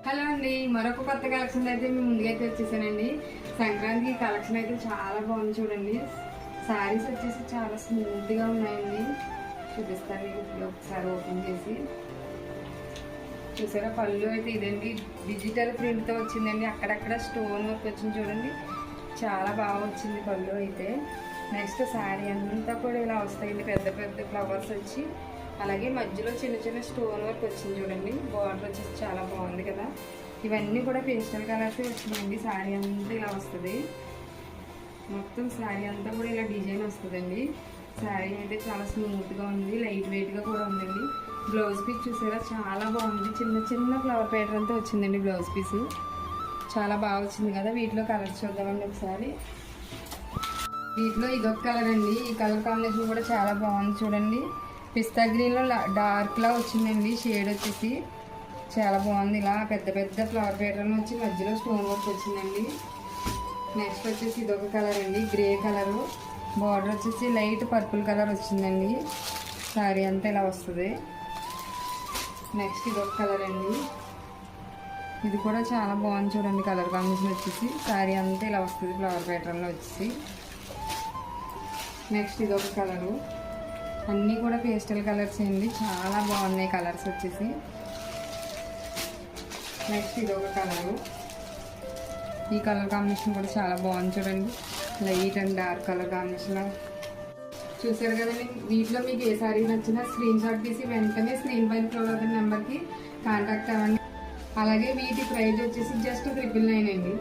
Hello అండి, మరొక కొత్త కలెక్షన్ అయితే మేము ముందుకైతే వచ్చేసానండి. సంక్రాంతికి కలెక్షన్ అయితే చాలా బాగుంది చూడండి. శారీస్ వచ్చేసి చాలా స్మూత్గా ఉన్నాయండి. చూపిస్తాను మీకు ఇప్పుడు ఒకసారి ఓపెన్ చేసి. చూసారా, పళ్ళు అయితే ఇదండి, డిజిటల్ ప్రింట్తో వచ్చిందండి. అక్కడక్కడ స్టోన్ వర్క్ వచ్చింది చూడండి, చాలా బాగా వచ్చింది పళ్ళు అయితే. నెక్స్ట్ శారీ అంతా కూడా ఇలా వస్తాయండి, పెద్ద పెద్ద ఫ్లవర్స్ వచ్చి, అలాగే మధ్యలో చిన్న చిన్న స్టోన్ వర్క్ వచ్చింది చూడండి. బార్డర్ వచ్చేసి చాలా బాగుంది కదా. ఇవన్నీ కూడా పేస్టల్ కలర్స్ వచ్చినాయండి. శారీ అంతా ఇలా వస్తుంది, మొత్తం శారీ అంతా కూడా ఇలా డిజైన్ వస్తుందండి. శారీ అయితే చాలా స్మూత్గా ఉంది, లైట్ వెయిట్గా కూడా ఉందండి. బ్లౌజ్ పీస్ చూసారా, చాలా బాగుంది. చిన్న చిన్న ఫ్లవర్ ప్యాటర్న్తో వచ్చిందండి బ్లౌజ్ పీసు, చాలా బాగా వచ్చింది కదా. వీటిలో కలర్స్ చూద్దామండి ఒకసారి. వీటిలో ఇదొక కలర్ అండి, ఈ కలర్ కాంబినేషన్ కూడా చాలా బాగుంది చూడండి. పిస్తా గ్రీన్లో డార్క్లా వచ్చిందండి షేడ్ వచ్చేసి, చాలా బాగుంది. ఇలా పెద్ద పెద్ద ఫ్లవర్ ప్యాటర్న్ వచ్చి మధ్యలో స్టోన్ వర్క్ వచ్చిందండి. నెక్స్ట్ వచ్చేసి ఇదొక కలర్ అండి, గ్రే కలరు. బార్డర్ వచ్చేసి లైట్ పర్పుల్ కలర్ వచ్చిందండి. శారీ అంతా ఇలా వస్తుంది. నెక్స్ట్ ఇదొక కలర్ అండి, ఇది కూడా చాలా బాగుంది చూడండి. కలర్ కాంబినేషన్ వచ్చేసి శారీ అంతా ఇలా వస్తుంది ఫ్లవర్ ప్యాటర్న్లో వచ్చేసి. నెక్స్ట్ ఇదొక కలరు, అన్నీ కూడా పేస్టల్ కలర్స్ అండి, చాలా బాగున్నాయి కలర్స్ వచ్చేసి. నెక్స్ట్ ఇదొక కలరు, ఈ కలర్ కాంబినేషన్ కూడా చాలా బాగుంది చూడండి, light and dark colour combination. చూసారు కదండి. వీటిలో మీకు ఏ సారీ నచ్చినా స్క్రీన్ షాట్ తీసి వెంటనే స్క్రీన్ పైన ఫ్లో అవుతున్న నెంబర్కి కాంటాక్ట్ అవ్వండి. అలాగే వీటి ప్రైస్ వచ్చేసి జస్ట్ 999 అండి.